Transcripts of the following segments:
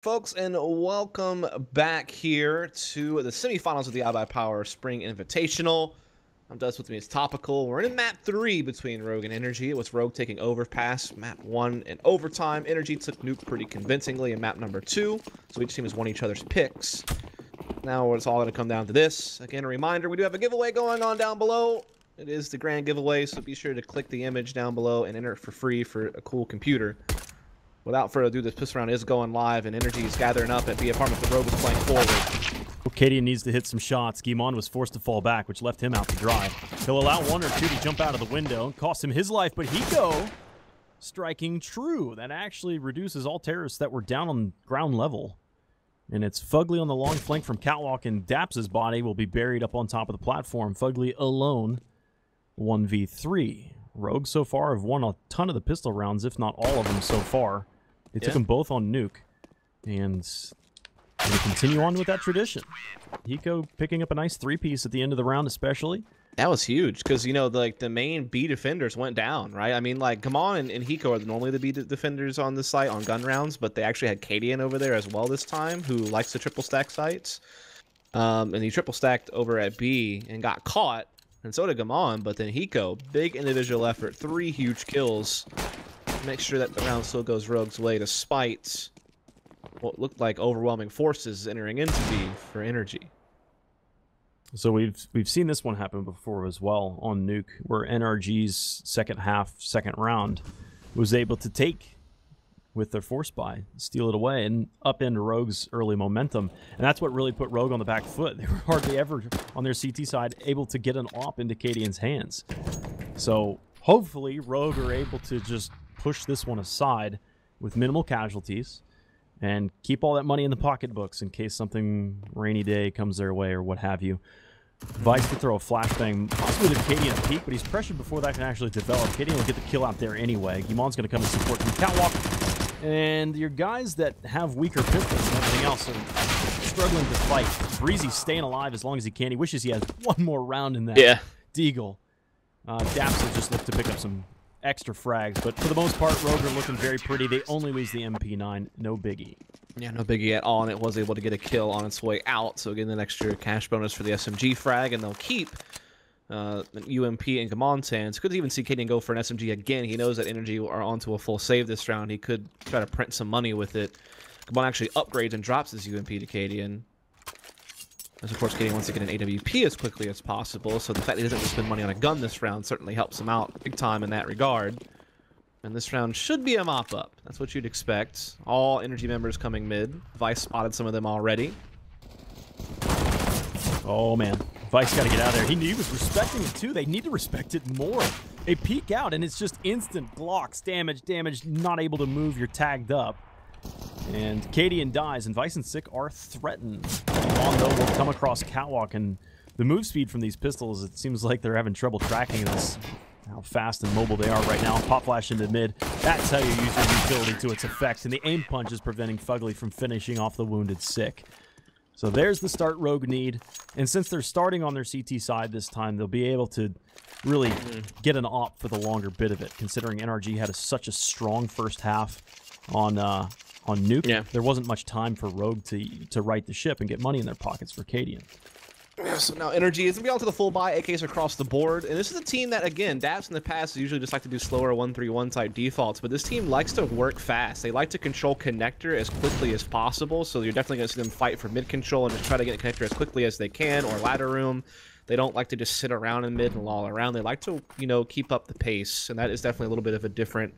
Folks, and welcome back here to the semifinals of the iBUYPOWER Spring Invitational. I'm Dust, with me is Topical. We're in map 3 between Rogue and Energy. It was Rogue taking Overpass. Map 1 in overtime. Energy took Nuke pretty convincingly in map number 2. So each team has won each other's picks. Now it's all going to come down to this. Again, a reminder, we do have a giveaway going on down below. It is the grand giveaway, so be sure to click the image down below and enter it for free for a cool computer. Without further ado, this pistol round is going live, and Energy is gathering up at B apartment. The Rogue is playing forward. Well, Cadian needs to hit some shots. Guimond was forced to fall back, which left him out to dry. He'll allow one or two to jump out of the window. Cost him his life, but Hiko striking true. That actually reduces all terrorists that were down on ground level. And it's Fugly on the long flank from Catwalk, and Daps's body will be buried up on top of the platform. Fugly alone, 1v3. Rogue so far have won a ton of the pistol rounds, if not all of them so far. They took them both on Nuke, and going to continue on with that tradition. Hiko picking up a nice three-piece at the end of the round especially. That was huge, because, you know, like, the main B defenders went down, right? I mean, like, Guimond and Hiko are normally the B defenders on the site on gun rounds, but they actually had Cadian over there as well this time, who likes the triple stack sites. And he triple stacked over at B and got caught, and so did Guimond, but then Hiko, big individual effort, 3 huge kills. Make sure that the round still goes Rogue's way despite what looked like overwhelming forces entering into B for Energy. So we've seen this one happen before as well on Nuke, where NRG's second round was able to take with their force buy, steal it away, and upend Rogue's early momentum. And that's what really put Rogue on the back foot. They were hardly ever on their CT side able to get an op into Cadian's hands. So hopefully Rogue are able to just push this one aside with minimal casualties and keep all that money in the pocketbooks in case something rainy day comes their way or what have you. Vice to throw a flashbang, possibly to Cadian at peak, but he's pressured before that can actually develop. Cadian will get the kill out there anyway. Guimond's going to come and support from Catwalk. And your guys that have weaker pistols and everything else are struggling to fight. Breezy's staying alive as long as he can. He wishes he has one more round in that Deagle. Daps will just look to pick up some extra frags, but for the most part, Rogue are looking very pretty. They only lose the MP9, no biggie. Yeah, no biggie at all, and it was able to get a kill on its way out, so getting an extra cash bonus for the SMG frag, and they'll keep an UMP in Guimond's hands. Could even see Cadian go for an SMG again. He knows that Energy are onto a full save this round. He could try to print some money with it. Guimond actually upgrades and drops his UMP to Cadian. As of course, Cadian wants to get an AWP as quickly as possible, so the fact that he doesn't have to spend money on a gun this round certainly helps him out big time in that regard. And this round should be a mop-up. That's what you'd expect. All Energy members coming mid. Vice spotted some of them already. Oh, man. Vice got to get out of there. He was respecting it, too. They need to respect it more. They peek out, and it's just instant blocks, damage, not able to move. You're tagged up. And Cadian dies, and Vice and Sick are threatened. Mondo will come across Catwalk, and the move speed from these pistols, it seems like they're having trouble tracking this, how fast and mobile they are right now. Pop flash into mid. That's how you use your utility to its effect, and the aim punch is preventing Fugly from finishing off the wounded Sick. So there's the start Rogue need, and since they're starting on their CT side this time, they'll be able to really get an op for the longer bit of it, considering NRG had such a strong first half on Nuke. Yeah. There wasn't much time for Rogue to right the ship and get money in their pockets for Cadian. So now Energy is going to be on to the full buy, AKs across the board. And this is a team that, again, Daps in the past usually just like to do slower 1-3-1 type defaults. But this team likes to work fast. They like to control connector as quickly as possible. So you're definitely going to see them fight for mid control and just try to get connector as quickly as they can, or ladder room. They don't like to just sit around in mid and loll around. They like to, you know, keep up the pace. And that is definitely a little bit of a different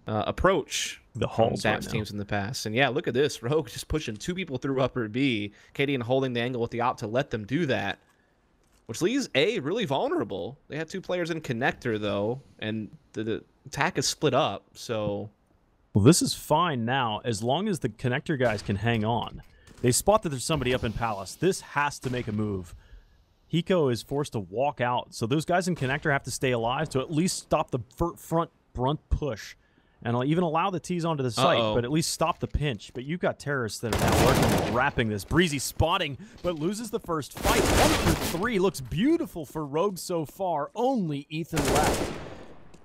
approach the Halls Daps teams in the past. And yeah, look at this. Rogue just pushing 2 people through upper B. Cadian holding the angle with the op to let them do that, which leaves A really vulnerable. They have 2 players in connector, though, and the attack is split up, so... Well, this is fine now, as long as the connector guys can hang on. They spot that there's somebody up in Palace. This has to make a move. Hiko is forced to walk out, so those guys in connector have to stay alive to at least stop the front brunt push. And I'll even allow the T's onto the site, but at least stop the pinch. But you've got terrorists that are now working on wrapping this. Breezy spotting, but loses the first fight. 1 for 3 looks beautiful for Rogue so far. Only Ethan left.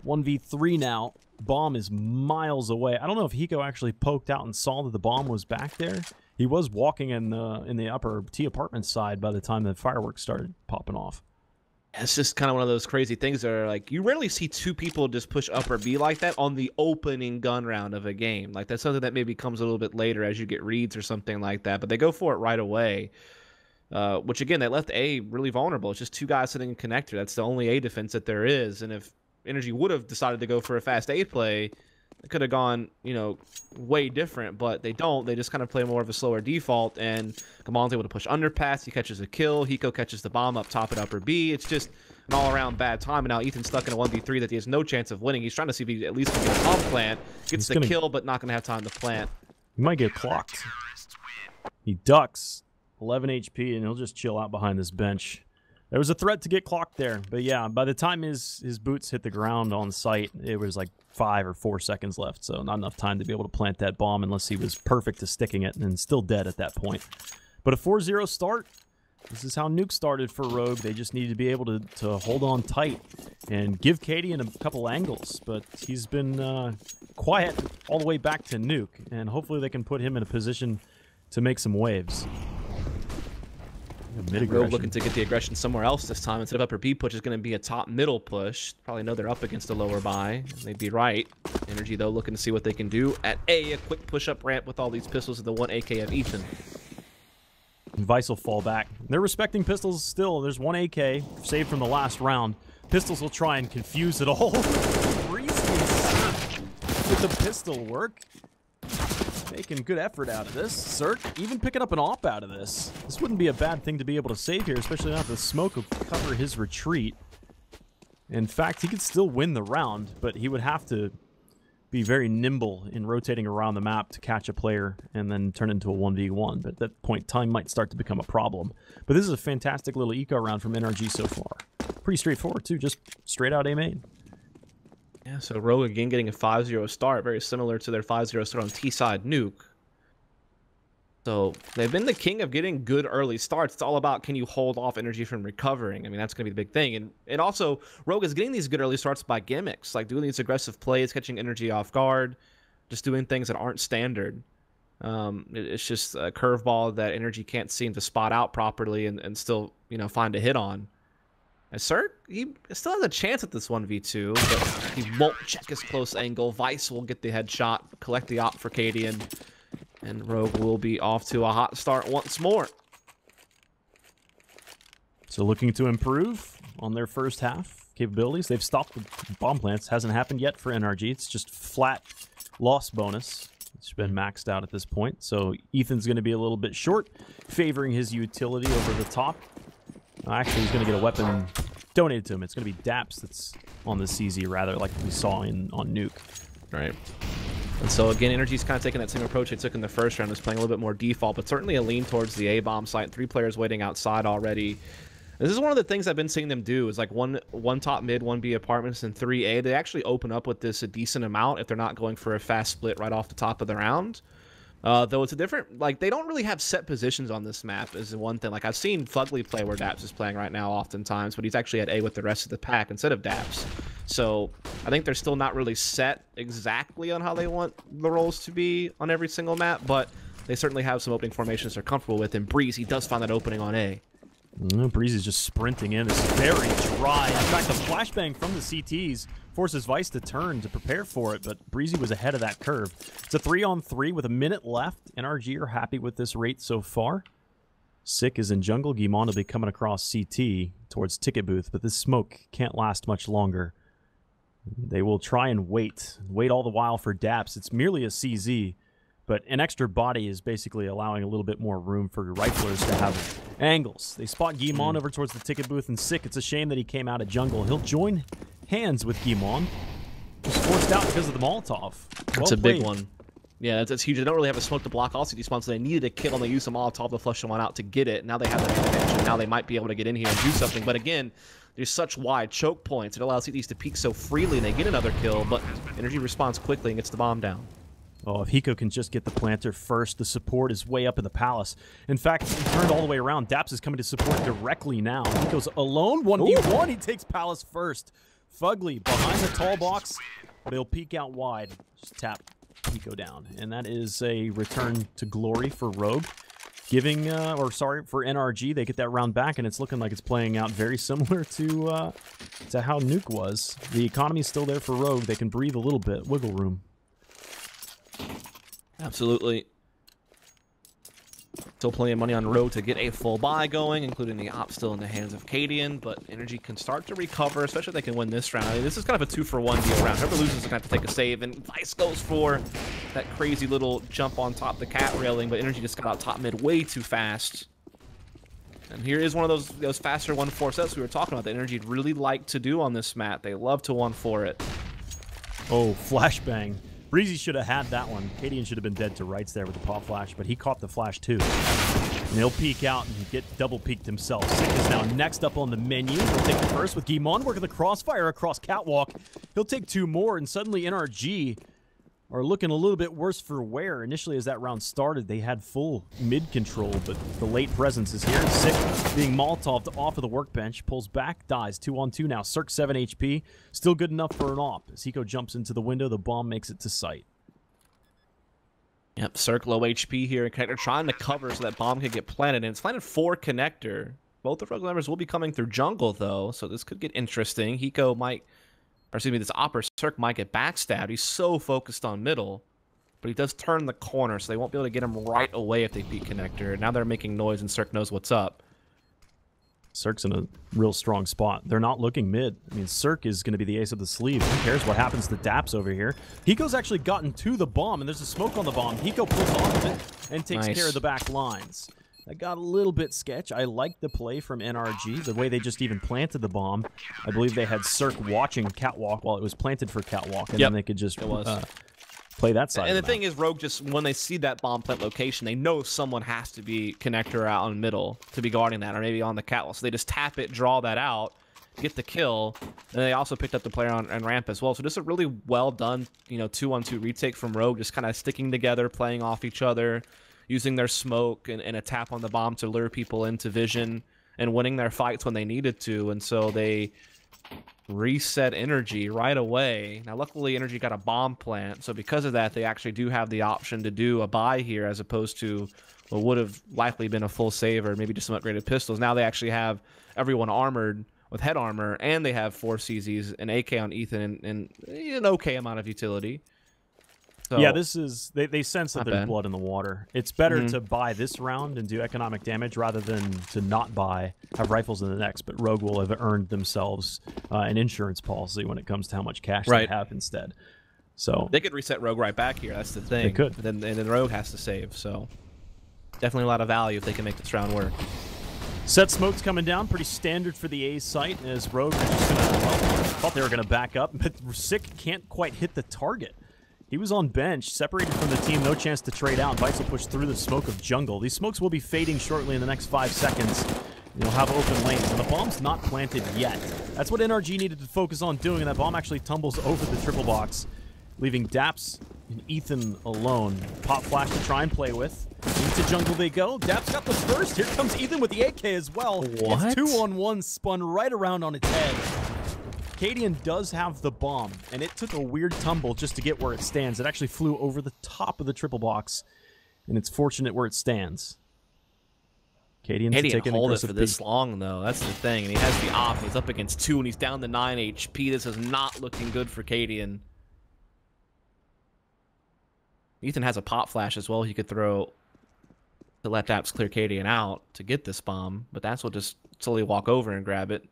1v3 now. Bomb is miles away. I don't know if Hiko actually poked out and saw that the bomb was back there. He was walking in the upper T apartment side by the time the fireworks started popping off. It's just kind of one of those crazy things that are like, you rarely see two people just push upper B like that on the opening gun round of a game. Like, that's something that maybe comes a little bit later as you get reads or something like that. But they go for it right away. Which, again, they left A really vulnerable. It's just two guys sitting in connector. That's the only A defense that there is. And if Energy would have decided to go for a fast A play, it could have gone, you know, way different, but they don't. They just kind of play more of a slower default, and Kamal's able to push underpass. He catches a kill. Hiko catches the bomb up top at upper B. It's just an all-around bad time, and now Ethan's stuck in a 1v3 that he has no chance of winning. He's trying to see if he at least can get a bomb plant. Gets the kill, but not going to have time to plant. He might get clocked. He ducks. 11 HP, and he'll just chill out behind this bench. There was a threat to get clocked there, but yeah, by the time his boots hit the ground on site, it was like 5 or 4 seconds left, so not enough time to be able to plant that bomb unless he was perfect to sticking it, and still dead at that point. But a 4-0 start, this is how Nuke started for Rogue. They just needed to be able to hold on tight and give Cadian a couple angles, but he's been quiet all the way back to Nuke, and hopefully they can put him in a position to make some waves. Rogue looking to get the aggression somewhere else this time. Instead of upper B push, is going to be a top middle push. Probably know they're up against a lower buy. They'd be right. Energy, though, looking to see what they can do. At A, a quick push-up ramp with all these pistols and the 1 AK of Ethan. Vice will fall back. They're respecting pistols still. There's 1 AK saved from the last round. Pistols will try and confuse it all. Breezy with the pistol work. Making good effort out of this. Cirque even picking up an op out of this. This wouldn't be a bad thing to be able to save here, especially now the smoke will cover his retreat. In fact, he could still win the round, but he would have to be very nimble in rotating around the map to catch a player and then turn into a 1v1. But at that point, time might start to become a problem. But this is a fantastic little eco round from NRG so far. Pretty straightforward, too. Just straight out A main. Yeah, so Rogue again getting a 5-0 start, very similar to their 5-0 start on T-side Nuke. So they've been the king of getting good early starts. It's all about, can you hold off Energy from recovering? I mean, that's going to be the big thing. And also, Rogue is getting these good early starts by gimmicks, like doing these aggressive plays, catching Energy off guard, just doing things that aren't standard. It's just a curveball that Energy can't seem to spot out properly and still, you know, find a hit on. And Cirque, he still has a chance at this 1v2, but he won't check his close angle. Vice will get the headshot, collect the op for Cadian, and Rogue will be off to a hot start once more. So looking to improve on their first half capabilities. They've stopped the bomb plants. Hasn't happened yet for NRG. It's just flat loss bonus. It's been maxed out at this point. So Ethan's going to be a little bit short, favoring his utility over the top. Actually, he's going to get a weapon donated to him. It's going to be Daps that's on the CZ, rather, like we saw on Nuke. Right. And so, again, Energy's kind of taking that same approach they took in the first round, is playing a little bit more default, but certainly a lean towards the A-bomb site. 3 players waiting outside already. This is one of the things I've been seeing them do, is like one top mid, 1 B apartments, and 3 A. They actually open up with this a decent amount if they're not going for a fast split right off the top of the round. Though it's a different, like, they don't really have set positions on this map is one thing. Like, I've seen Fugly play where Daps is playing right now oftentimes, but he's actually at A with the rest of the pack instead of Daps. So I think they're still not really set exactly on how they want the roles to be on every single map, but they certainly have some opening formations they're comfortable with. And Breeze, he does find that opening on A. Breeze is just sprinting in. It's very dry. In fact, the flashbang from the CTs forces Vice to turn to prepare for it, but Breezy was ahead of that curve. It's a 3-on-3 with a minute left. NRG are happy with this rate so far. Sick is in jungle. Guimond will be coming across CT towards Ticket Booth, but this smoke can't last much longer. They will try and wait all the while for Daps. It's merely a CZ, but an extra body is basically allowing a little bit more room for riflers to have angles. They spot Guimond over towards the Ticket Booth, and Sick, it's a shame that he came out of jungle. He'll join hands with Guimond. Just forced out because of the Molotov. That's a big one. Yeah, that's huge. They don't really have a smoke to block all CT spawns, so they needed a kill, and they used a Molotov to flush someone out to get it. Now they have that advantage, and now they might be able to get in here and do something. But again, there's such wide choke points. It allows CTs to peek so freely, and they get another kill, but Energy responds quickly and gets the bomb down. Oh, if Hiko can just get the planter first, the support is way up in the palace. In fact, he turned all the way around. Daps is coming to support directly now. Hiko's alone, 1v1. He takes palace first. Fugly behind the tall box, but he'll peek out wide. Just tap Pico down. And that is a return to glory for Rogue. Giving, or sorry, for NRG, they get that round back, and it's looking like it's playing out very similar to how Nuke was. The economy's still there for Rogue. They can breathe a little bit. Wiggle room. Absolutely. Still plenty of money on Rogue to get a full buy going, including the op still in the hands of Cadian, but Energy can start to recover, especially if they can win this round. I mean, this is kind of a 2-for-1 deal round. Whoever loses is going to have to take a save, and Vice goes for that crazy little jump on top of the cat railing, but Energy just got out top mid way too fast. And here is one of those faster 1-4 sets we were talking about that Energy really like to do on this map. They love to 1-4 it. Oh, flashbang. Breezy should have had that one. Cadian should have been dead to rights there with the pop flash, but he caught the flash too. And he'll peek out and get double peeked himself. Sick is now next up on the menu. He'll take the first with Guimond working the crossfire across Catwalk. He'll take 2 more, and suddenly NRG are looking a little bit worse for wear. Initially, as that round started, they had full mid control, but the late presence is here. Sick being Molotov'd off of the workbench, pulls back, dies. 2-on-2 now. Cirque 7 HP, still good enough for an op. As Hiko jumps into the window, the bomb makes it to site. Yep, Cirque low HP here, and Connector trying to cover so that bomb can get planted, and it's planted for Connector. Both the Rogue members will be coming through jungle, though, so this could get interesting. Hiko might... Or excuse me, this Opper Cirque might get backstabbed. He's so focused on middle, but he does turn the corner, so they won't be able to get him right away if they beat Connector. Now they're making noise, and Cirque knows what's up. Cirque's in a real strong spot. They're not looking mid. I mean, Cirque is going to be the ace of the sleeve. Who cares what happens to Daps over here? Hiko's actually gotten to the bomb, and there's a smoke on the bomb. Hiko pulls off of it and takes care of the back lines. That got a little bit sketch. I like the play from NRG, the way they just even planted the bomb. I believe they had Cirque watching Catwalk while it was planted for Catwalk, and then they could just play that side. And the thing is, Rogue just, when they see that bomb plant location, they know someone has to be Connector out in middle to be guarding that, or maybe on the Catwalk. So they just tap it, draw that out, get the kill, and they also picked up the player on ramp as well. So just a really well done, 2-on-2 retake from Rogue, just kind of sticking together, playing off each other, using their smoke and a tap on the bomb to lure people into vision and winning their fights when they needed to. And so they reset Energy right away. Now, luckily, Energy got a bomb plant. So because of that, they actually do have the option to do a buy here as opposed to what would have likely been a full save or maybe just some upgraded pistols. Now they actually have everyone armored with head armor, and they have 4 CZs, an AK on Ethan, and an okay amount of utility. So, yeah, this is... They sense that there's blood in the water. It's better to buy this round and do economic damage rather than to not buy, have rifles in the next. But Rogue will have earned themselves an insurance policy when it comes to how much cash they have instead. So they could reset Rogue right back here. That's the thing. They could. And then Rogue has to save. So definitely a lot of value if they can make this round work. Set smoke's coming down. Pretty standard for the A site as Rogue are just thought they were going to back up. But Sick can't quite hit the target. He was on bench, separated from the team, no chance to trade out. Vice will push through the smoke of jungle. These smokes will be fading shortly in the next 5 seconds. You'll have open lanes, and the bomb's not planted yet. That's what NRG needed to focus on doing, and that bomb actually tumbles over the triple box, leaving Daps and Ethan alone. Pop flash to try and play with. Into jungle they go. Daps got the first. Here comes Ethan with the AK as well. What? It's 2-on-1 spun right around on its head. Cadian does have the bomb, and it took a weird tumble just to get where it stands. It actually flew over the top of the triple box, and it's fortunate where it stands. Cadian's taking hold it for this long, though. That's the thing. And he has the op. He's up against 2, and he's down to 9 HP. This is not looking good for Cadian. Ethan has a pop flash as well he could throw to let Daps clear Cadian out to get this bomb, but that's what just slowly walk over and grab it.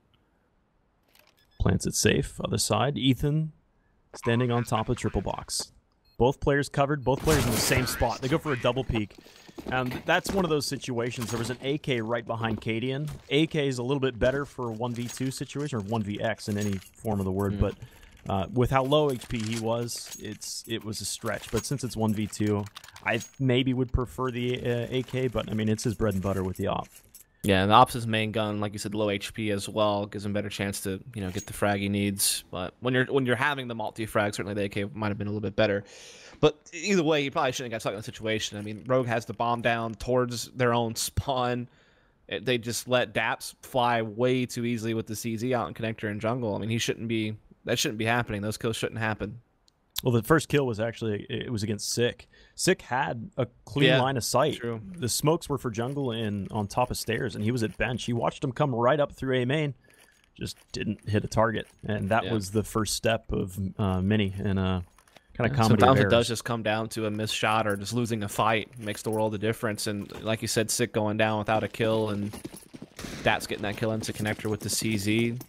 Plants it safe. Other side, Ethan standing on top of triple box. Both players covered, both players in the same spot. They go for a double peek. And that's one of those situations. There was an AK right behind Cadian. AK is a little bit better for a 1v2 situation, or 1vx in any form of the word, but with how low HP he was, it was a stretch. But since it's 1v2, I maybe would prefer the AK, but I mean, it's his bread and butter with the op. Yeah, and the Ops' main gun, like you said, low HP as well, gives him a better chance to, get the frag he needs. But when you're having the multi-frag, certainly the AK might have been a little bit better. But either way, you probably shouldn't have got stuck in the situation. I mean, Rogue has the bomb down towards their own spawn. They just let Daps fly way too easily with the CZ out in Connector and jungle. I mean, he shouldn't be That shouldn't be happening. Those kills shouldn't happen. Well, the first kill was actually, it was against Sick. Sick had a clean line of sight. True. The smokes were for jungle and on top of stairs, and he was at bench. He watched him come right up through A main, just didn't hit a target. And that was the first step of Mini in a kind of comedy Sometimes of it does errors. just come down to a missed shot or just losing a fight. It makes the world a difference. And like you said, Sick going down without a kill, and Dat's getting that kill into connector with the CZ.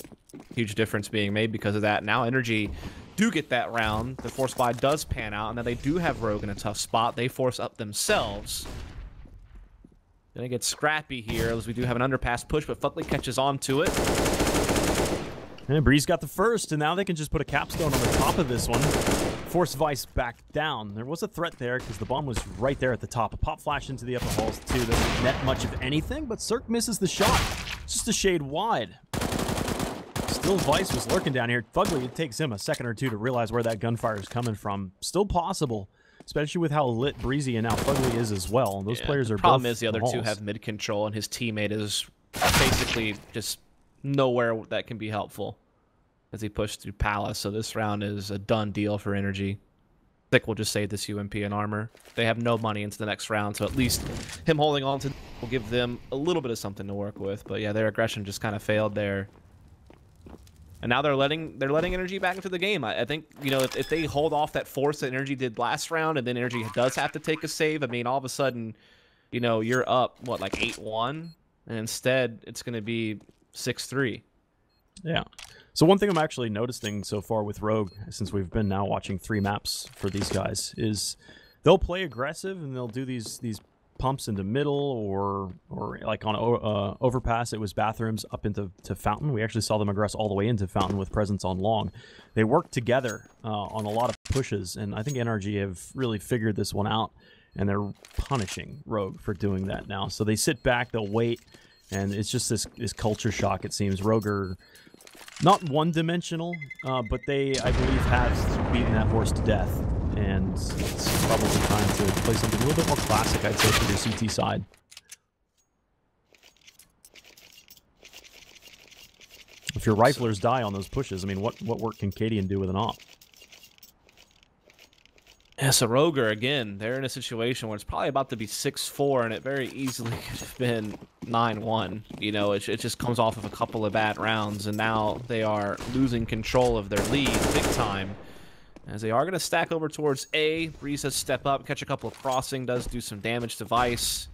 Huge difference being made because of that. Now Energy do get that round. The force buy does pan out, and now they do have Rogue in a tough spot. They force up themselves. Then it gets scrappy here as we do have an underpass push, but Fuckley catches on to it. And Breeze got the first, and now they can just put a capstone on the top of this one. Force Vice back down. There was a threat there because the bomb was right there at the top. A pop flash into the upper halls too. Doesn't net much of anything, but Cirque misses the shot. Just a shade wide. Still Vice was lurking down here. Fugly, it takes him a second or two to realize where that gunfire is coming from. Still possible, especially with how lit Breezy and now Fugly is as well. Those players are both. The problem is the other two halls. have mid control, and his teammate is basically just nowhere that can be helpful as he pushed through Palace. So this round is a done deal for Energy. I think we'll just save this UMP and armor. They have no money into the next round, so at least him holding on to will give them a little bit of something to work with. But yeah, their aggression just kind of failed there. And now they're letting Energy back into the game. I think, you know, if they hold off that force that Energy did last round, and then Energy does have to take a save, I mean, all of a sudden, you know, you're up, what, like 8-1? And instead, it's going to be 6-3. Yeah. So one thing I'm actually noticing so far with Rogue, since we've been now watching 3 maps for these guys, is they'll play aggressive and they'll do these pumps into middle or like on overpass. It was bathrooms up into fountain. We actually saw them aggress all the way into fountain with presence on long. They work together on a lot of pushes, and I think NRG have really figured this one out, and they're punishing Rogue for doing that now. So they sit back, they'll wait, and it's just this culture shock, it seems. Rogue are not one-dimensional, but they, I believe, have beaten that horse to death. And it's probably time to play something a little bit more classic, I'd say, for your CT side. If your riflers die on those pushes, I mean, what work can Cadian do with an op? Yeah, so Roger, again, they're in a situation where it's probably about to be 6-4, and it very easily could have been 9-1. You know, it just comes off of a couple of bad rounds, and now they are losing control of their lead big time. As they are going to stack over towards A. Breeze does step up, catch a couple of crossing, does do some damage to Vice,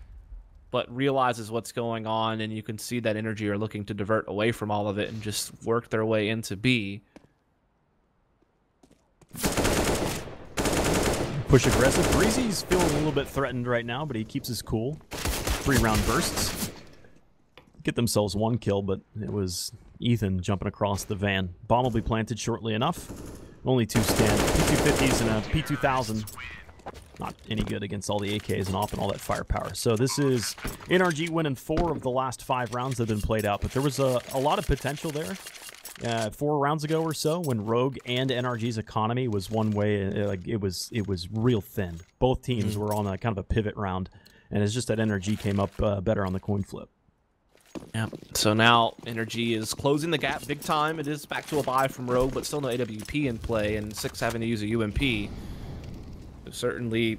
but realizes what's going on, and you can see that Energy are looking to divert away from all of it and just work their way into B. Push aggressive. Breezy's feeling a little bit threatened right now, but he keeps his cool. 3-round bursts. Get themselves 1 kill, but it was Ethan jumping across the van. Bomb will be planted shortly enough. Only 2 stand. P250s and a P2000. Not any good against all the AKs and off and all that firepower. So this is NRG winning 4 of the last 5 rounds that have been played out. But there was a lot of potential there. 4 rounds ago or so, when Rogue and NRG's economy was one way, like it was real thin. Both teams were on a kind of a pivot round, and it's just that NRG came up better on the coin flip. Yeah, so now Energy is closing the gap big time. It is back to a buy from Rogue, but still no AWP in play, and 6 having to use a UMP. Certainly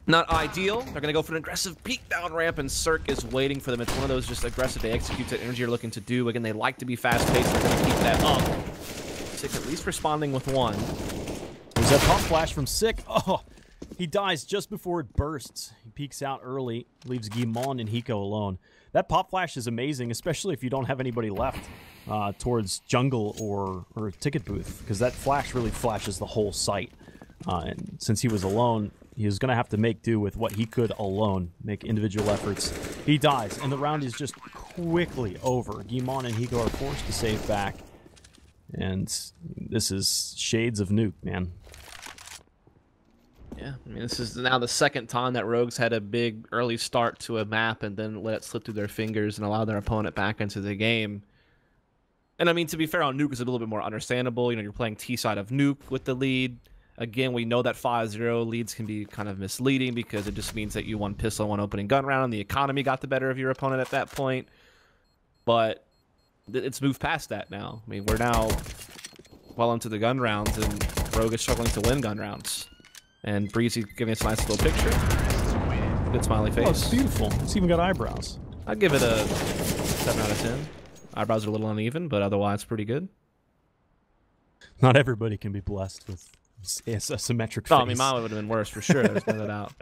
not ideal. They're going to go for an aggressive peek down ramp, and Cirque is waiting for them. It's one of those just aggressive they execute that Energy are looking to do. Again, they like to be fast-paced. They're going to keep that up. Sick at least responding with 1. There's that pop flash from Sick. Oh, he dies just before it bursts. He peeks out early, leaves Guimond and Hiko alone. That pop flash is amazing, especially if you don't have anybody left towards jungle or ticket booth, because that flash really flashes the whole site. And since he was alone, he was going to have to make do with what he could alone, make individual efforts. He dies, and the round is just quickly over. Guimond and Hiko are forced to save back. And this is shades of Nuke, man. Yeah, I mean, this is now the second time that Rogues had a big early start to a map and then let it slip through their fingers and allow their opponent back into the game. And I mean, to be fair, on Nuke is a little bit more understandable. You know, you're playing T side of Nuke with the lead. Again, we know that 5-0 leads can be kind of misleading because it just means that you won pistol, 1 opening gun round, and the economy got the better of your opponent at that point. But it's moved past that now. I mean, we're now well into the gun rounds, and Rogue is struggling to win gun rounds. And Breezy giving us a nice little picture. Good smiley face. Oh, it's beautiful. It's even got eyebrows. I'd give it a 7 out of 10. Eyebrows are a little uneven, but otherwise pretty good. Not everybody can be blessed with a symmetric face. Oh, I mean, mine would have been worse for sure. There's no doubt.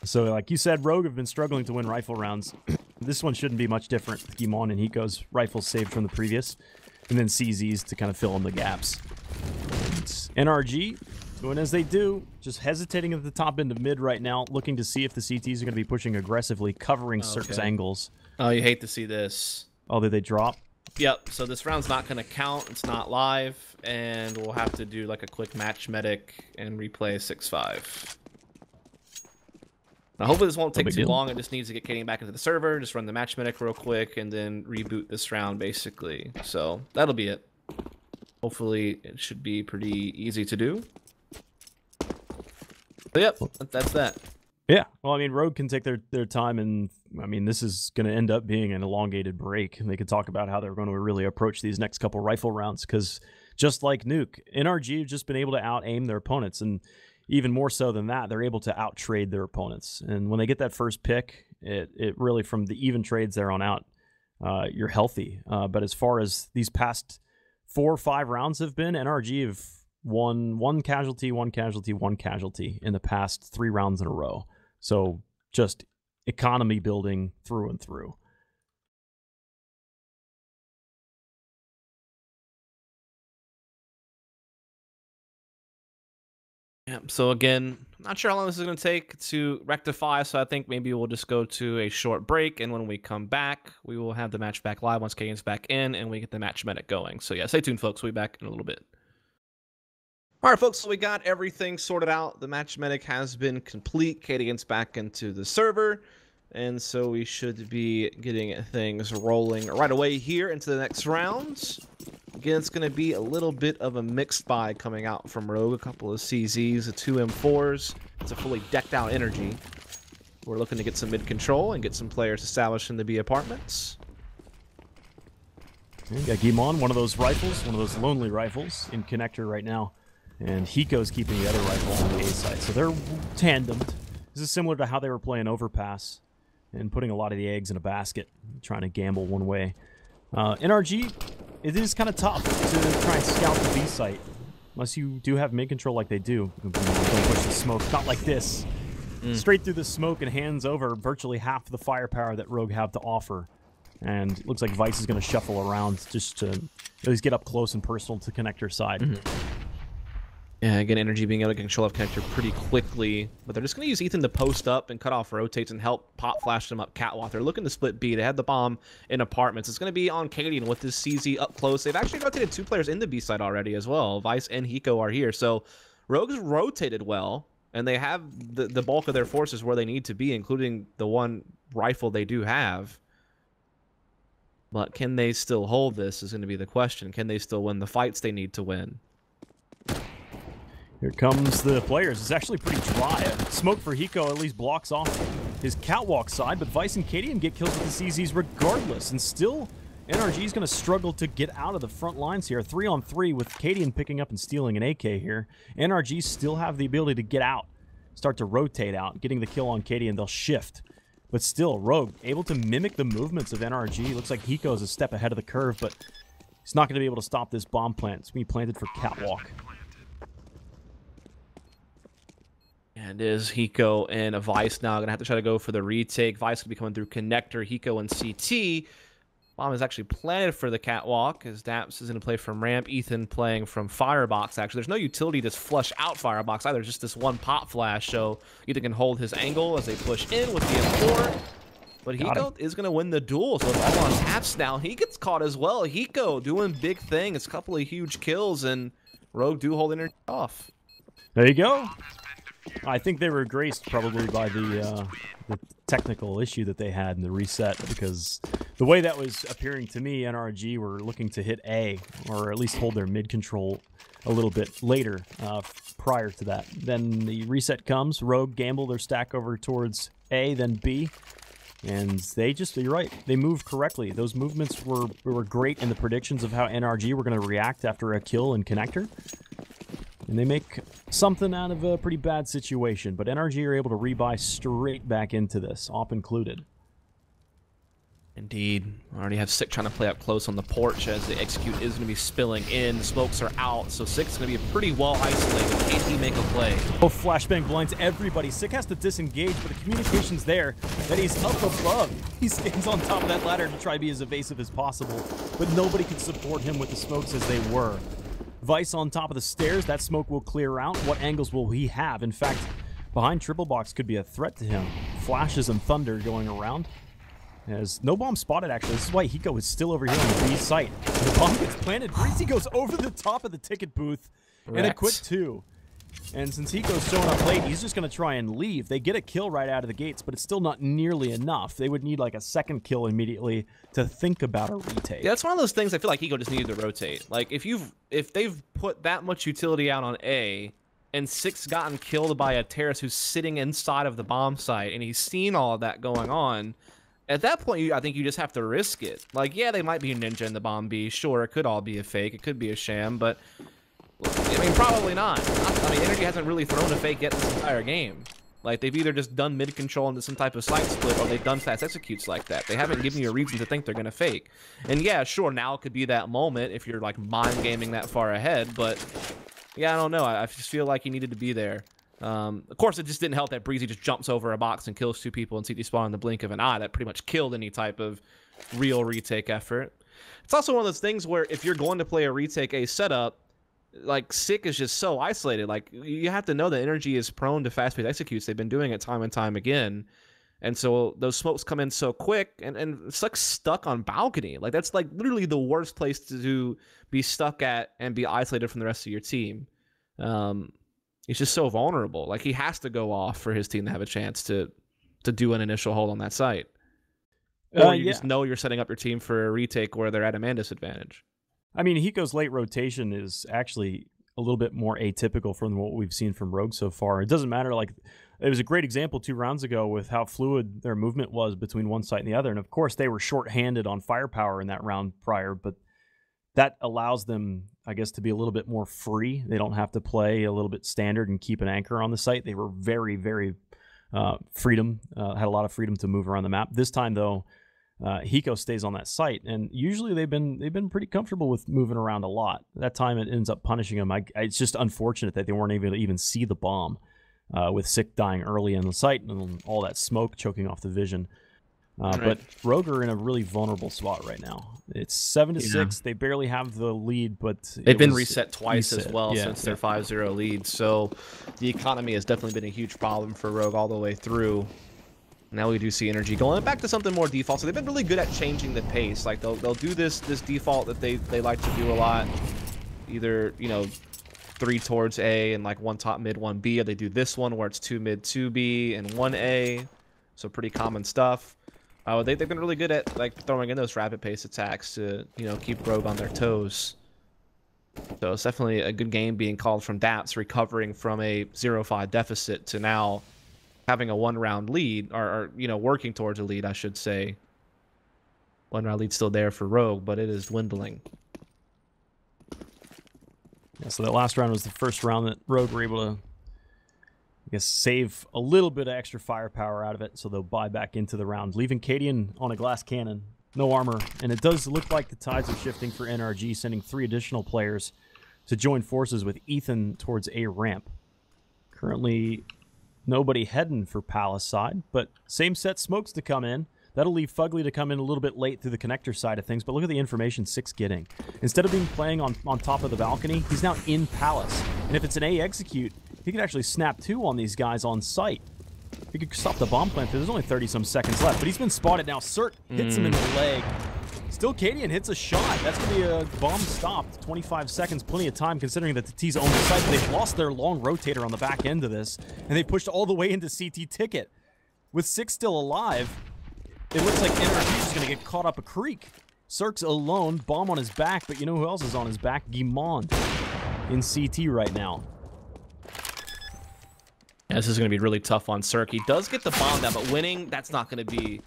So, like you said, Rogue have been struggling to win rifle rounds. This one shouldn't be much different. Gimon and Hiko's rifles saved from the previous, and then CZ's to kind of fill in the gaps. It's NRG doing as they do, just hesitating at the top end of mid right now, looking to see if the CTs are going to be pushing aggressively, covering certain angles. Oh, you hate to see this. Oh, did they drop? Yep, so this round's not going to count. It's not live, and we'll have to do like a quick match medic and replay 6-5. Now, hopefully this won't take too long. It just needs to get Katie back into the server, just run the match medic real quick, and then reboot this round, basically. So that'll be it. Hopefully it should be pretty easy to do. But yep, that's that. Yeah, well, I mean, Rogue can take their time, and I mean, this is going to end up being an elongated break, and they could talk about how they're going to really approach these next couple rifle rounds, because just like Nuke, NRG have just been able to out-aim their opponents, and even more so than that, they're able to out-trade their opponents. And when they get that first pick, it really, from the even trades there on out, you're healthy. But as far as these past 4 or 5 rounds have been, NRG have won one casualty in the past 3 rounds in a row. So just economy building through and through. Yeah, so again, not sure how long this is going to take to rectify, so I think maybe we'll just go to a short break, and when we come back, we will have the match back live once Kagan's back in, and we get the match medic going. So yeah, stay tuned, folks. We'll be back in a little bit. All right, folks, so we got everything sorted out. The match medic has been complete. Kagan's back into the server, and so we should be getting things rolling right away here into the next round. Again, it's going to be a little bit of a mixed buy coming out from Rogue. A couple of CZs, a 2 M4s. It's a fully decked out energy. We're looking to get some mid control and get some players established in the B apartments. You got Gimon, one of those rifles, one of those lonely rifles in connector right now. And Hiko's keeping the other rifle on the A side. So they're tandemed. This is similar to how they were playing Overpass and putting a lot of the eggs in a basket, trying to gamble one way. NRG, it is kind of tough to try and scout the B site. Unless you do have mid control like they do. Don't push the smoke. Not like this. Straight through the smoke and hands over virtually half the firepower that Rogue have to offer. And it looks like Vice is going to shuffle around just to at least get up close and personal to connector side. Yeah, again, energy being able to control up connector pretty quickly. But they're just going to use Ethan to post up and cut off rotates and help pop flash them up catwalk. They're looking to split B. They had the bomb in apartments. It's going to be on Kagan with this CZ up close. They've actually rotated 2 players in the B side already as well. Vice and Hiko are here. So Rogue's rotated well, and they have the bulk of their forces where they need to be, including the one rifle they do have. But can they still hold this is going to be the question. Can they still win the fights they need to win? Here comes the players. It's actually pretty dry. Smoke for Hiko at least blocks off his catwalk side, but Vice and Cadian get kills with the CZs regardless. And still, NRG is going to struggle to get out of the front lines here. 3-on-3 with Cadian picking up and stealing an AK here. NRG still have the ability to get out, start to rotate out, getting the kill on Cadian. They'll shift. But still, Rogue able to mimic the movements of NRG. Looks like Hiko is a step ahead of the curve, but he's not going to be able to stop this bomb plant. It's going to be planted for catwalk. And is Hiko and a Vice now going to have to try to go for the retake. Vice will be coming through connector. Hiko and CT. Bomb is actually planted for the catwalk as Daps is going to play from ramp. Ethan playing from firebox, actually. There's no utility to flush out firebox either. Just this one pop flash. So Ethan can hold his angle as they push in with the M4. But Hiko is going to win the duel. So it's all on taps now. He gets caught as well. Hiko doing big things. A couple of huge kills. And Rogue do hold energy off. There you go. I think they were graced probably by the technical issue that they had in the reset, because the way that was appearing to me, NRG were looking to hit A, or at least hold their mid control a little bit later prior to that. Then the reset comes, Rogue gamble their stack over towards A, then B. And they just, you're right, they moved correctly. Those movements were great in the predictions of how NRG were going to react after a kill in connector. And they make something out of a pretty bad situation. But NRG are able to rebuy straight back into this, op included. Indeed. I already have Sick trying to play up close on the porch as the execute is going to be spilling in. The smokes are out, so Sick's going to be pretty well isolated. Can he make a play? Oh, flashbang blinds everybody. Sick has to disengage, but the communication's there that he's up above. He stands on top of that ladder to try to be as evasive as possible, but nobody can support him with the smokes as they were. Vice on top of the stairs. That smoke will clear out. What angles will he have? In fact, behind triple box could be a threat to him. Flashes and thunder going around. As no bomb spotted, actually. This is why Hiko is still over here on the B site. The bomb gets planted. Breezy goes over the top of the ticket booth. And a quick 2. And since Hiko's showing up late, he's just going to try and leave. They get a kill right out of the gates, but it's still not nearly enough. They would need like a second kill immediately to think about a retake. Yeah, that's one of those things I feel like Hiko just needed to rotate. Like, if they've put that much utility out on A, and Sick's gotten killed by a terrorist who's sitting inside of the bomb site, and he's seen all of that going on, at that point, I think you just have to risk it. Like, yeah, they might be ninja in the bomb B. Sure, it could all be a fake. It could be a sham, but I mean, probably not. I mean, Energy hasn't really thrown a fake yet this entire game. Like, they've either just done mid-control into some type of site split, or they've done fast executes like that. They haven't given you a reason to think they're going to fake. And yeah, sure, now could be that moment if you're, like, mind-gaming that far ahead, but yeah, I don't know. I just feel like he needed to be there. Of course, it just didn't help that Breezy just jumps over a box and kills 2 people and CT spawn in the blink of an eye. That pretty much killed any type of real retake effort. It's also one of those things where if you're going to play a retake A setup, like, Sick is just so isolated. Like, you have to know that Energy is prone to fast-paced executes. They've been doing it time and time again. And so those smokes come in so quick, and it's like stuck on balcony. Like, that's like literally the worst place to be stuck at and be isolated from the rest of your team. He's just so vulnerable. Like, he has to go off for his team to have a chance to do an initial hold on that site. Or you just know you're setting up your team for a retake where they're at a man disadvantage. I mean, Hiko's late rotation is actually a little bit more atypical from what we've seen from Rogue so far. It doesn't matter. Like, it was a great example 2 rounds ago with how fluid their movement was between one site and the other. And of course, they were short-handed on firepower in that round prior, but that allows them, I guess, to be a little bit more free. They don't have to play a little bit standard and keep an anchor on the site. They were very, very had a lot of freedom to move around the map. This time, though, Hiko stays on that site, and usually they've been pretty comfortable with moving around a lot. That time it ends up punishing them. It's just unfortunate that they weren't able to even see the bomb, with Sick dying early in the site and all that smoke choking off the vision. But Rogue are in a really vulnerable spot right now. It's 7-6. They barely have the lead, but they've been reset twice as well since their 5-0 lead. So the economy has definitely been a huge problem for Rogue all the way through. Now we do see Energy going back to something more default. So they've been really good at changing the pace. Like, they'll do this default that they like to do a lot. Either, you know, 3 towards A and like 1 top mid 1 B, or they do this one where it's 2 mid 2 B and 1 A. So pretty common stuff. They've been really good at like throwing in those rapid pace attacks to, you know, keep Rogue on their toes. So it's definitely a good game being called from Daps, recovering from a 0-5 deficit to now having a 1-round lead, or you know, working towards a lead, I should say. 1-round lead still there for Rogue, but it is dwindling. Yeah, so that last round was the first round that Rogue were able to, I guess, save a little bit of extra firepower out of it, so they'll buy back into the round, leaving Cadian on a glass cannon, no armor, and it does look like the tides are shifting for NRG, sending 3 additional players to join forces with Ethan towards A ramp. Currently, nobody heading for Palace side, but same set smokes to come in. That'll leave Fugly to come in a little bit late through the connector side of things, but look at the information Sick's getting. Instead of being playing on top of the balcony, he's now in Palace. And if it's an A execute, he could actually snap 2 on these guys on site. He could stop the bomb plant. There's only 30-some seconds left, but he's been spotted now. Cert hits him in the leg. Still, Cadian hits a shot. That's going to be a bomb stopped. 25 seconds, plenty of time considering that the T's own the site. But they've lost their long rotator on the back end of this, and they pushed all the way into CT ticket. With 6 still alive, it looks like NRG is going to get caught up a creek. Cirque's alone, bomb on his back, but you know who else is on his back? Guimond in CT right now. Yeah, this is going to be really tough on Cirque. He does get the bomb down, but winning, that's not going to be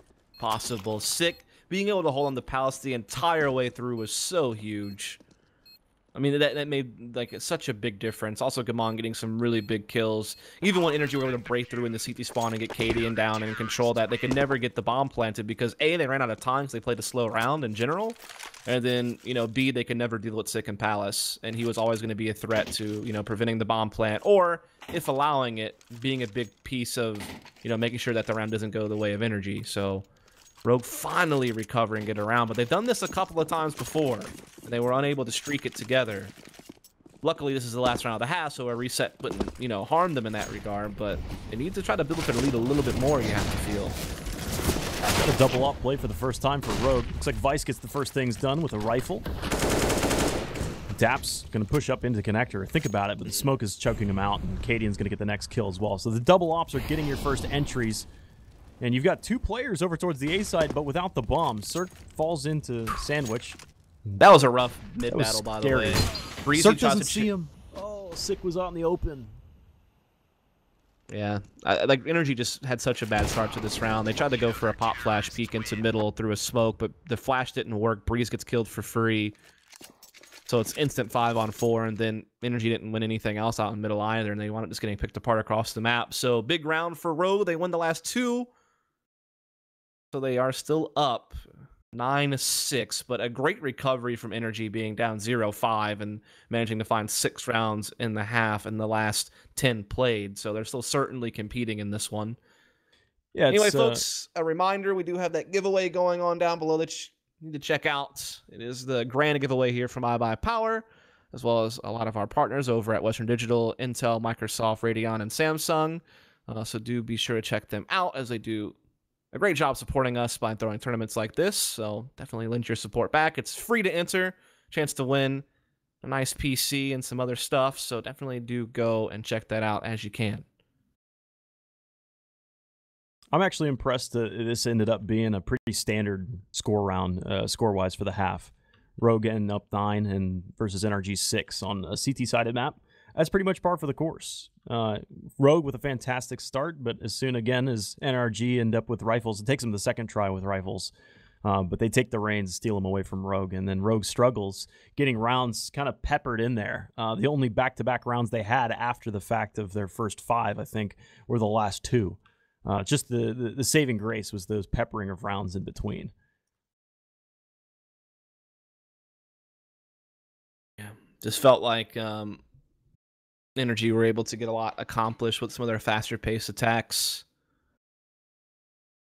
possible. Sick being able to hold on to Palace the entire way through was so huge. I mean, that made like such a big difference. Also, Gamon getting some really big kills. Even when Energy were able to break through in the CT spawn and get Cadian down and control that, they could never get the bomb planted because A, they ran out of time because they played a slow round in general. And then, you know, B, they could never deal with Sick and Palace. And he was always going to be a threat to, you know, preventing the bomb plant. Or, if allowing it, being a big piece of, you know, making sure that the round doesn't go the way of Energy. So, Rogue finally recovering it around, but they've done this a couple of times before, and they were unable to streak it together. Luckily, this is the last round of the half, so a reset wouldn't, you know, harm them in that regard, but they need to try to build up their lead a little bit more, you have to feel. Got a double up play for the first time for Rogue. Looks like Vice gets the first things done with a rifle. Dap's going to push up into the connector. Think about it, but the smoke is choking him out, and Cadian's going to get the next kill as well. So the double ops are getting your first entries. And you've got two players over towards the A side, but without the bomb. Cirque falls into Sandwich. That was a rough mid-battle, by the way. Cirque doesn't see him. Oh, Sick was out in the open. Yeah, like Energy just had such a bad start to this round. They tried to go for a pop flash peek into middle through a smoke, but the flash didn't work. Breeze gets killed for free. So it's instant 5-on-4, and then Energy didn't win anything else out in middle either, and they wound up just getting picked apart across the map. So big round for Rogue. They won the last two. So they are still up 9-6, but a great recovery from Energy being down 0-5 and managing to find 6 rounds in the half in the last 10 played. So they're still certainly competing in this one. Yeah. Anyway, folks, a reminder, we do have that giveaway going on down below that you need to check out. It is the grand giveaway here from iBUYPOWER, as well as a lot of our partners over at Western Digital, Intel, Microsoft, Radeon, and Samsung. So do be sure to check them out as they do a great job supporting us by throwing tournaments like this, so definitely lend your support back. It's free to enter, chance to win a nice PC and some other stuff, so definitely do go and check that out as you can. I'm actually impressed that this ended up being a pretty standard score round, score-wise for the half. Rogue ending up 9 and versus NRG 6 on a CT-sided map. That's pretty much par for the course. Rogue with a fantastic start, but as soon again as NRG end up with rifles, it takes them the second try with rifles, but they take the reins, steal them away from Rogue, and then Rogue struggles getting rounds kind of peppered in there. The only back-to-back rounds they had after the fact of their first 5, I think, were the last 2. Just the saving grace was those peppering of rounds in between. Yeah, just felt like Energy were able to get a lot accomplished with some of their faster pace attacks.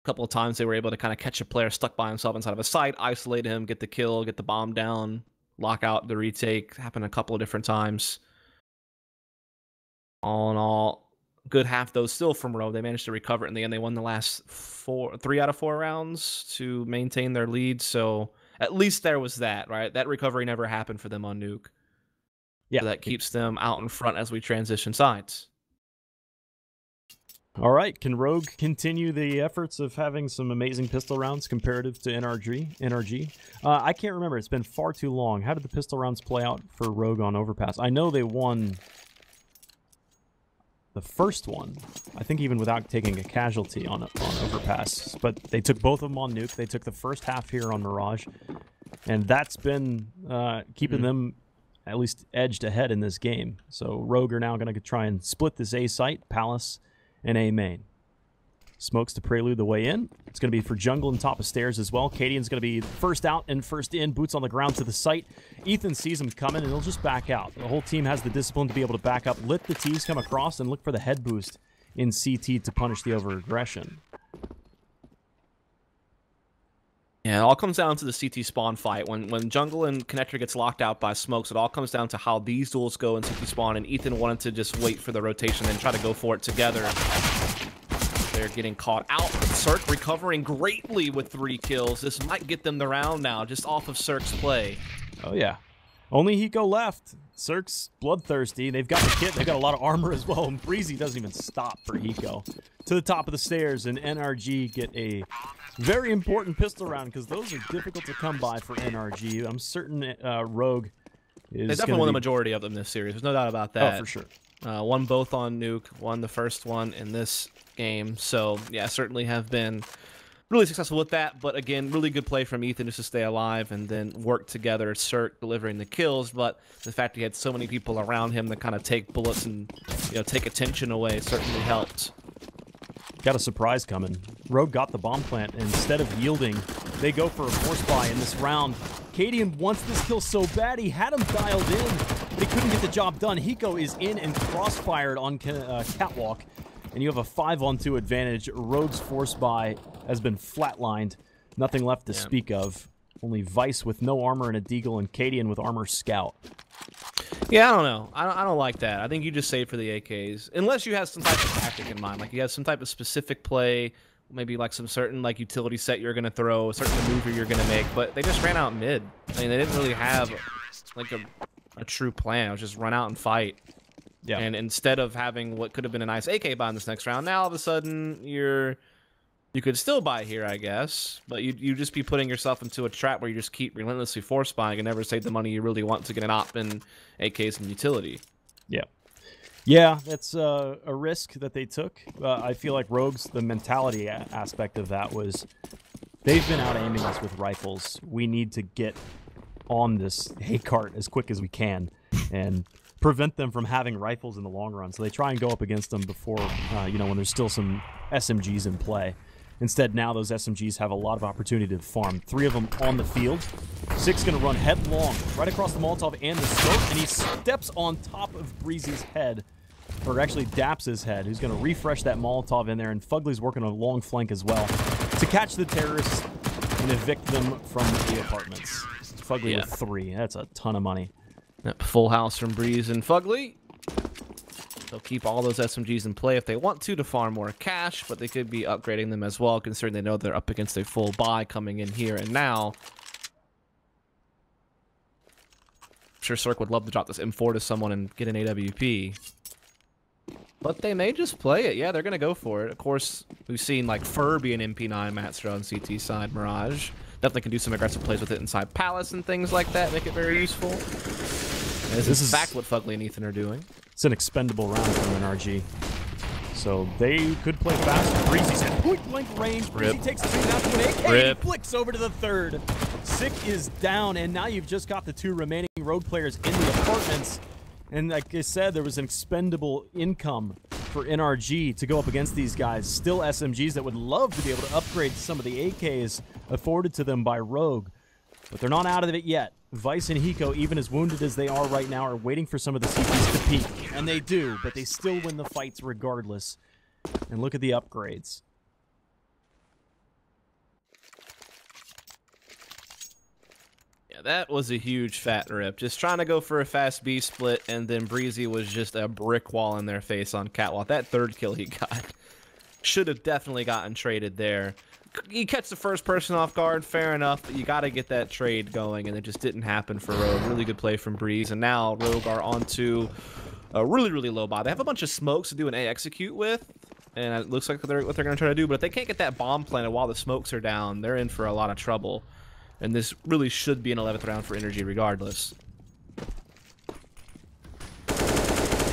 A couple of times they were able to kind of catch a player stuck by himself inside of a site, isolate him, get the kill, get the bomb down, lock out the retake. Happened a couple of different times. All in all, good half though still from Rogue. They managed to recover it in the end. They won the last 3 out of 4 rounds to maintain their lead. So at least there was that, right? That recovery never happened for them on Nuke. Yeah, so that keeps them out in front as we transition sides. All right, can Rogue continue the efforts of having some amazing pistol rounds comparative to NRG? I can't remember. It's been far too long. How did the pistol rounds play out for Rogue on Overpass? I know they won the first one, I think even without taking a casualty on Overpass. But they took both of them on Nuke. They took the first half here on Mirage. And that's been keeping them at least edged ahead in this game. So Rogue are now going to try and split this A site, Palace, and A main. Smokes to prelude the way in. It's going to be for jungle and top of stairs as well. Cadian's going to be first out and first in. Boots on the ground to the site. Ethan sees him coming, and he'll just back out. The whole team has the discipline to be able to back up, let the T's come across, and look for the head boost in CT to punish the over-aggression. Yeah, it all comes down to the CT spawn fight. When jungle and connector gets locked out by smokes, it all comes down to how these duels go in CT spawn, and Ethan wanted to just wait for the rotation and try to go for it together. They're getting caught out. Cirque recovering greatly with 3 kills. This might get them the round now, just off of Cirque's play. Oh, yeah. Only Hiko left. Cirque's bloodthirsty. They've got the kit. They've got a lot of armor as well. And Breezy doesn't even stop for Hiko. To the top of the stairs, and NRG get a very important pistol round because those are difficult to come by for NRG. I'm certain Rogue is. They definitely won the majority of them this series. There's no doubt about that. Oh, for sure. Won both on Nuke. Won the first one in this game. So yeah, certainly have been really successful with that, but again, really good play from Ethan just to stay alive and then work together, Cirque delivering the kills, but the fact he had so many people around him that kind of take bullets and, you know, take attention away certainly helped. Got a surprise coming. Rogue got the bomb plant, and instead of yielding, they go for a force buy in this round. Cadian wants this kill so bad, he had him dialed in, but he couldn't get the job done. Hiko is in and crossfired on Catwalk, and you have a 5-on-2 advantage. Rogue's force buy has been flatlined. Nothing left to speak of. Only Vice with no armor and a Deagle, and Cadian with armor scout. Yeah, I don't know. I don't like that. I think you just save for the AKs. Unless you have some type of tactic in mind. Like you have some type of specific play, maybe like some certain like utility set you're going to throw, a certain maneuver you're going to make. But they just ran out mid. I mean, they didn't really have like a true plan. It was just run out and fight. Yeah. And instead of having what could have been a nice AK buy in this next round, now all of a sudden you could still buy here, I guess, but you just be putting yourself into a trap where you just keep relentlessly force buying and never save the money you really want to get an op in AKs and utility. Yeah. Yeah, that's a risk that they took. I feel like Rogue's, the mentality aspect of that was they've been out aiming us with rifles. We need to get on this hay cart as quick as we can and prevent them from having rifles in the long run. So they try and go up against them before, you know, when there's still some SMGs in play. Instead, now those SMGs have a lot of opportunity to farm. 3 of them on the field. Six going to run headlong right across the Molotov and the smoke, and he steps on top of Breezy's head, or actually Daps' head, who's going to refresh that Molotov in there, and Fugly's working on a long flank as well to catch the terrorists and evict them from the apartments. Fugly with 3. That's a ton of money. Yep, full house from Breeze and Fugly. They'll keep all those SMGs in play if they want to farm more cash, but they could be upgrading them as well, considering they know they're up against a full buy coming in here and now. I'm sure Cirque would love to drop this M4 to someone and get an AWP. But they may just play it. Yeah, they're going to go for it. Of course, we've seen like Furby and MP9 Matstra on CT side, Mirage. Definitely can do some aggressive plays with it inside Palace and things like that, make it very useful. And this is in fact what Fugly and Ethan are doing. It's an expendable round from NRG. So they could play fast. Breezy's at point-blank range. Breezy takes the 2 down to an AK and flicks over to the 3rd. Sick is down, and now you've just got the 2 remaining Rogue players in the apartments. And like I said, there was an expendable income for NRG to go up against these guys. Still SMGs that would love to be able to upgrade some of the AKs afforded to them by Rogue. But they're not out of it yet. Vice and Hiko, even as wounded as they are right now, are waiting for some of the CPs to peak. And they do, but they still win the fights regardless. And look at the upgrades. Yeah, that was a huge fat rip. Just trying to go for a fast B split, and then Breezy was just a brick wall in their face on Catwalk. That 3rd kill he got should have definitely gotten traded there. You catch the first person off guard, fair enough, but you got to get that trade going, and it just didn't happen for Rogue. Really good play from Breeze, and now Rogue are onto a really, really low buy. They have a bunch of smokes to do an A execute with, and it looks like what they're going to try to do, but if they can't get that bomb planted while the smokes are down, they're in for a lot of trouble, and this really should be an 11th round for Energy regardless.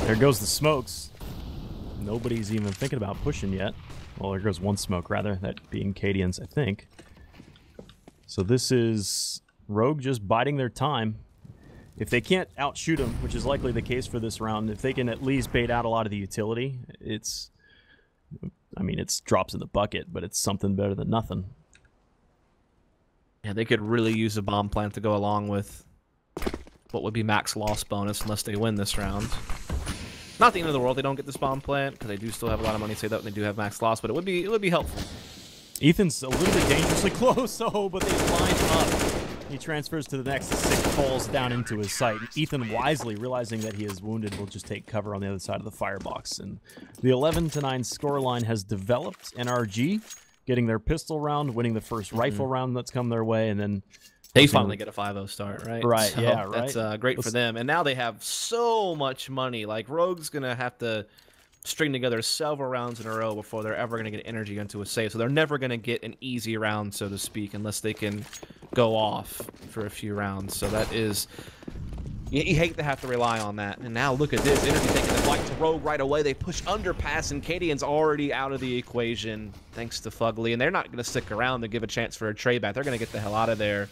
There goes the smokes. Nobody's even thinking about pushing yet. Well, there goes 1 smoke, rather, that being Cadian's, I think. So this is Rogue just biding their time. If they can't outshoot them, which is likely the case for this round, if they can at least bait out a lot of the utility, it's... I mean, it's drops in the bucket, but it's something better than nothing. Yeah, they could really use a bomb plant to go along with what would be max loss bonus unless they win this round. Not the end of the world they don't get this bomb plant, because they do still have a lot of money saved up and they do have max loss, but it would be helpful. Ethan's a little bit dangerously close, but they line up. He transfers to the next. The 6 falls down into his sight. Ethan, wisely realizing that he is wounded, will just take cover on the other side of the firebox. And the 11-9 scoreline has developed. NRG getting their pistol round, winning the first rifle round that's come their way, and then they finally get a 5-0 start, right? Right, so yeah, right. That's great for them. And now they have so much money. Like, Rogue's going to have to string together several rounds in a row before they're ever going to get energy into a save. So they're never going to get an easy round, so to speak, unless they can go off for a few rounds. So that is You hate to have to rely on that. And now look at this. Energy taking the flight to Rogue right away. They push underpass, and Cadian's already out of the equation thanks to Fugly. And they're not going to stick around to give a chance for a trade back. They're going to get the hell out of there.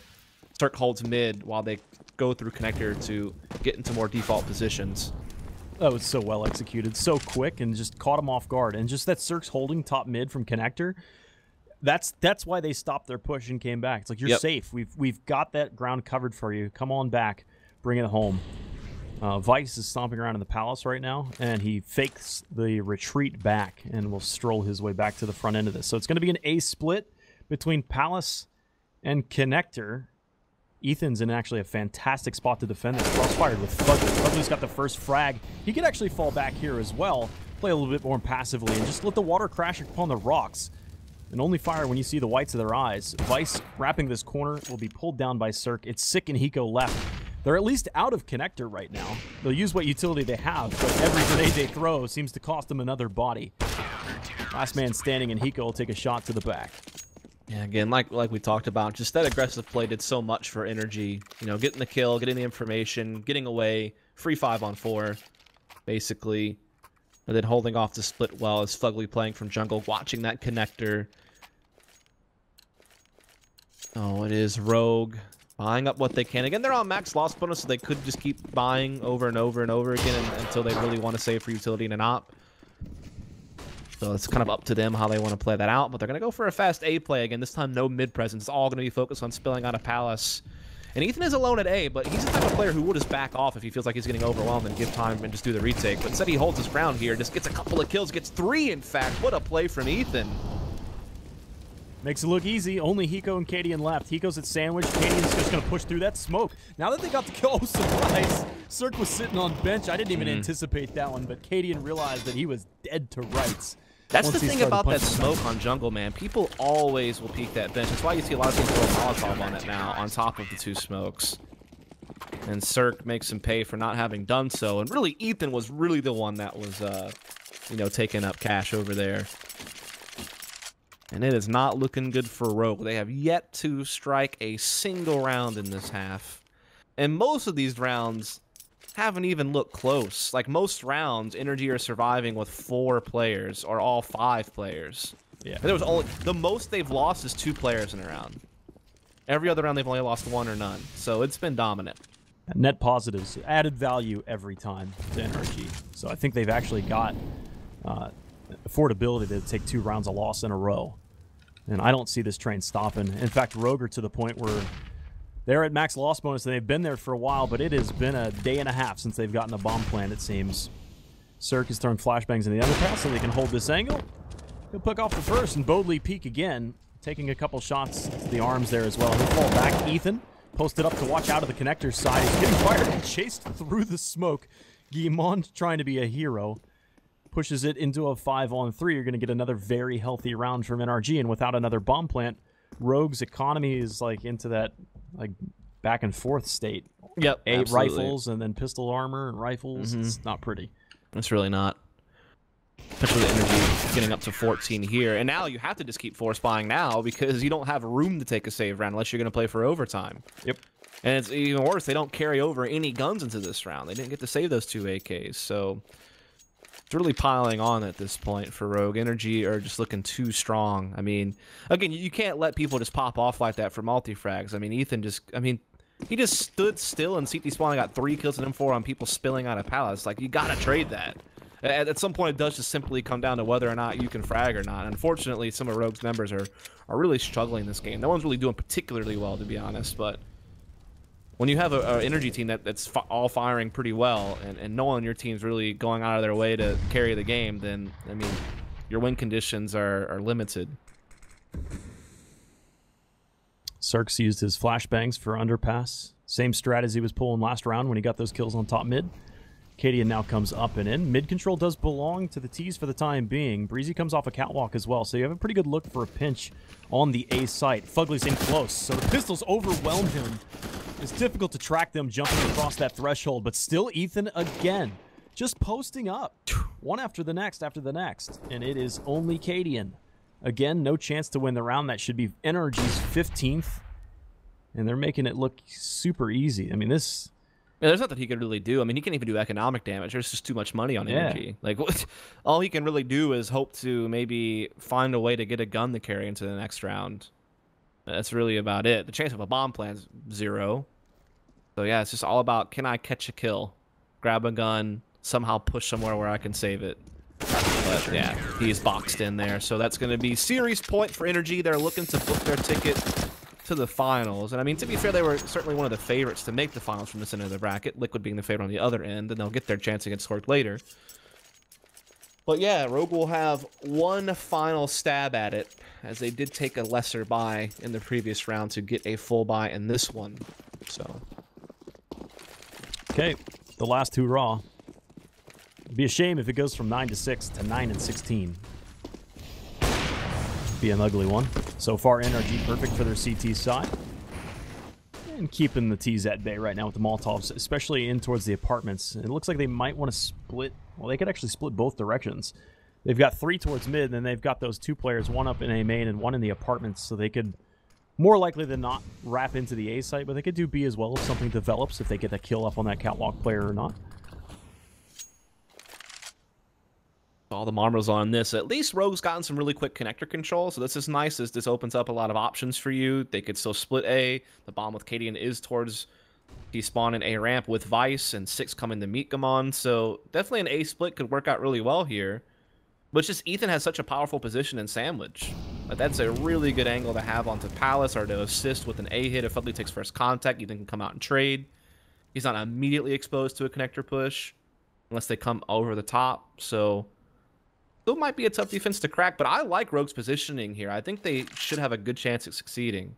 Cirque holds mid while they go through connector to get into more default positions. That was so well executed, so quick, and just caught him off guard. And just that Cirque's holding top mid from connector, that's why they stopped their push and came back. It's like, you're safe. We've got that ground covered for you. Come on back. Bring it home. Vice is stomping around in the palace right now, and he fakes the retreat back and will stroll his way back to the front end of this. So it's going to be an A split between palace and connector. Ethan's in actually a fantastic spot to defend this. Crossfired with Fugly. Fugly's got the first frag. He could actually fall back here as well, play a little bit more passively, and just let the water crash upon the rocks. And only fire when you see the whites of their eyes. Vice, wrapping this corner, will be pulled down by Cirque. It's Sick and Hiko left. They're at least out of connector right now. They'll use what utility they have, but every grenade they throw seems to cost them another body. Last man standing, and Hiko will take a shot to the back. Yeah, again, like we talked about, just that aggressive play did so much for Energy. You know, getting the kill, getting the information, getting away, free 5-on-4, basically. And then holding off the split well as Fugly playing from jungle, watching that connector. Oh, it is Rogue. Buying up what they can. Again, they're on max loss bonus, so they could just keep buying over and over and over again until they really want to save for utility and an op. So it's kind of up to them how they want to play that out. But they're going to go for a fast A play again. This time, no mid presence. It's all going to be focused on spilling out of Palace. And Ethan is alone at A, but he's the type of player who will just back off if he feels like he's getting overwhelmed and give time and just do the retake. But instead, he holds his ground here. Just gets a couple of kills. Gets 3, in fact. What a play from Ethan. Makes it look easy. Only Hiko and Cadian left. Hiko's at sandwich. Cadian's just going to push through that smoke. Now that they got the kill, oh, surprise! Cirque was sitting on bench. I didn't even anticipate that one, but Cadian realized that he was dead to rights. That's the thing about that smoke on jungle, man. People always will peek that bench. That's why you see a lot of teams throw Molotov on it now, on top of the 2 smokes. And Cirque makes him pay for not having done so. And really, Ethan was really the one that was, you know, taking up cash over there. And it is not looking good for Rogue. They have yet to strike a single round in this half. And most of these rounds haven't even looked close. Like, most rounds, Energy are surviving with 4 players or all 5 players. Yeah. And there was only the most they've lost is 2 players in a round. Every other round they've only lost 1 or none. So it's been dominant. Net positives, added value every time to NRG. So I think they've actually got affordability to take 2 rounds of loss in a row. And I don't see this train stopping. In fact, Rogue are to the point where they're at max loss bonus, and they've been there for a while, but it has been a day and a half since they've gotten a bomb plant, it seems. Cirque is throwing flashbangs in the underpass so they can hold this angle. He'll pick off the first, and Bodley peek again, taking a couple shots to the arms there as well. He'll fall back. Ethan posted up to watch out of the connector side. He's getting fired and chased through the smoke. Guillemot trying to be a hero. Pushes it into a 5-on-3. You're going to get another very healthy round from NRG, and without another bomb plant, Rogue's economy is like into that like back and forth state. Yep, 8 absolutely. Rifles and then pistol armor and rifles. It's not pretty. It's really not. Especially the Energy getting up to 14 here. And now you have to just keep force buying now because you don't have room to take a save round unless you're going to play for overtime. Yep. And it's even worse, they don't carry over any guns into this round. They didn't get to save those 2 AKs, so it's really piling on at this point for Rogue. Energy are just looking too strong. I mean, again, you can't let people just pop off like that for multi-frags. I mean, Ethan just, he just stood still in CT spawn and got 3 kills and M4 on people spilling out of Palace. Like, you gotta trade that. At some point, it does just simply come down to whether or not you can frag or not. Unfortunately, some of Rogue's members are really struggling this game. No one's really doing particularly well, to be honest, but when you have an Energy team that's all firing pretty well, and no one on your team's really going out of their way to carry the game, then, I mean, your win conditions are limited. Cirque used his flashbangs for underpass. Same strat as he was pulling last round when he got those kills on top mid. Cadian now comes up and in. Mid control does belong to the T's for the time being. Breezy comes off a catwalk as well, so you have a pretty good look for a pinch on the A site. Fugly's in close, so the pistols overwhelm him. It's difficult to track them jumping across that threshold, but still Ethan again, just posting up. One after the next, and it is only Cadian. Again, no chance to win the round. That should be NRG's 15th, and they're making it look super easy. I mean, this Yeah, there's nothing he could really do. I mean, he can't even do economic damage. There's just too much money on energy. Like, all he can really do is hope to maybe find a way to get a gun to carry into the next round. That's really about it. The chance of a bomb plan's 0. So yeah, it's just all about, can I catch a kill, grab a gun, somehow push somewhere where I can save it. But yeah, he's boxed in there. So that's going to be series point for Energy. They're looking to book their ticket to the finals. And I mean, to be fair, they were certainly one of the favorites to make the finals from this end of the bracket, Liquid being the favorite on the other end, and they'll get their chance against Scork later. But yeah, Rogue will have one final stab at it, as they did take a lesser buy in the previous round to get a full buy in this one. So okay, the last 2 raw. It'd be a shame if it goes from 9-6 to 9-16. Be an ugly one. So far, NRG perfect for their CT side. And keeping the T's at bay right now with the Molotovs, especially in towards the apartments. It looks like they might want to split. Well, they could actually split both directions. They've got 3 towards mid, and then they've got those 2 players, one up in A main and one in the apartments, so they could, more likely than not, wrap into the A site, but they could do B as well if something develops, if they get a kill up on that catwalk player or not. All the marbles on this. At least Rogue's gotten some really quick connector control, so this is nice. This opens up a lot of options for you. They could still split A. The bomb with Cadian is towards despawn in A ramp with Vice, and 6 coming to meet Gamon. So definitely an A split could work out really well here. But just Ethan has such a powerful position in Sandwich. Like, that's a really good angle to have onto Palace, or to assist with an A hit. If Fudley takes first contact, Ethan can come out and trade. He's not immediately exposed to a connector push unless they come over the top. So still might be a tough defense to crack, but I like Rogue's positioning here. I think they should have a good chance at succeeding.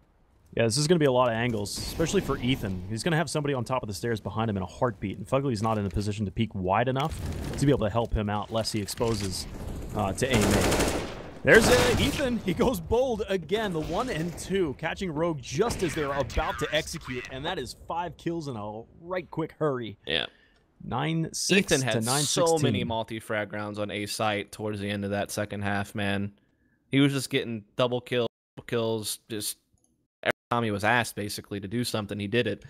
Yeah, this is going to be a lot of angles, especially for Ethan. He's going to have somebody on top of the stairs behind him in a heartbeat, and Fugly's not in a position to peek wide enough to be able to help him out, lest he exposes to A main. There's Ethan. He goes bold again, the 1 and 2, catching Rogue just as they're about to execute, and that is 5 kills in a right quick hurry. Yeah. 9-6 Ethan to had 9-16. so many multi-frag rounds on A site towards the end of that second half, man. He was just getting double kills, just every time he was asked, basically, to do something, he did it.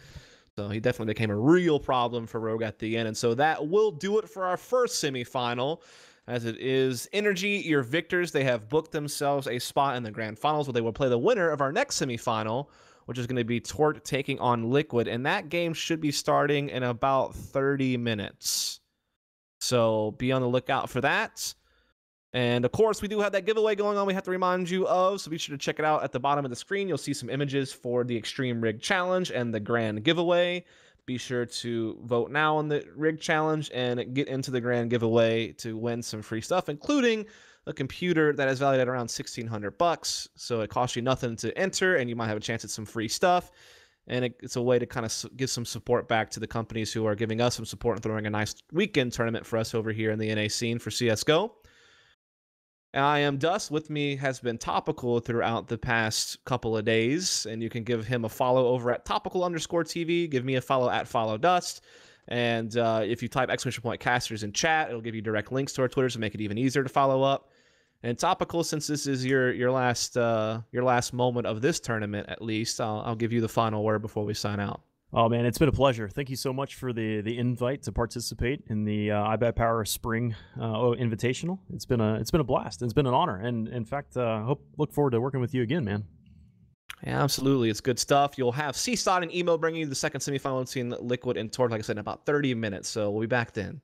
So he definitely became a real problem for Rogue at the end. And so that will do it for our first semifinal, as it is Energy, your victors. They have booked themselves a spot in the grand finals, where they will play the winner of our next semifinal, which is going to be Torque taking on Liquid. And that game should be starting in about 30 minutes. So be on the lookout for that. And of course, we do have that giveaway going on we have to remind you of, so be sure to check it out at the bottom of the screen. You'll see some images for the Extreme Rig Challenge and the Grand Giveaway. Be sure to vote now on the Rig Challenge and get into the Grand Giveaway to win some free stuff, including a computer that is valued at around $1,600. So it costs you nothing to enter, and you might have a chance at some free stuff. And it's a way to kind of give some support back to the companies who are giving us some support and throwing a nice weekend tournament for us over here in the NA scene for CSGO. I am Dust. With me has been Topical throughout the past couple of days, and you can give him a follow over at topical_TV. Give me a follow at followdust. And if you type !casters in chat, it'll give you direct links to our Twitters to make it even easier to follow up. And Topical, since this is your last moment of this tournament, at least, I'll give you the final word before we sign out. Oh man, it's been a pleasure. Thank you so much for the invite to participate in the iBUYPOWER Spring Invitational. It's been a blast. It's been an honor, and in fact, look forward to working with you again, man. Yeah, absolutely. It's good stuff. You'll have CSOT and Emo bringing you the second semifinal between Liquid and Torque, like I said, in about 30 minutes. So we'll be back then.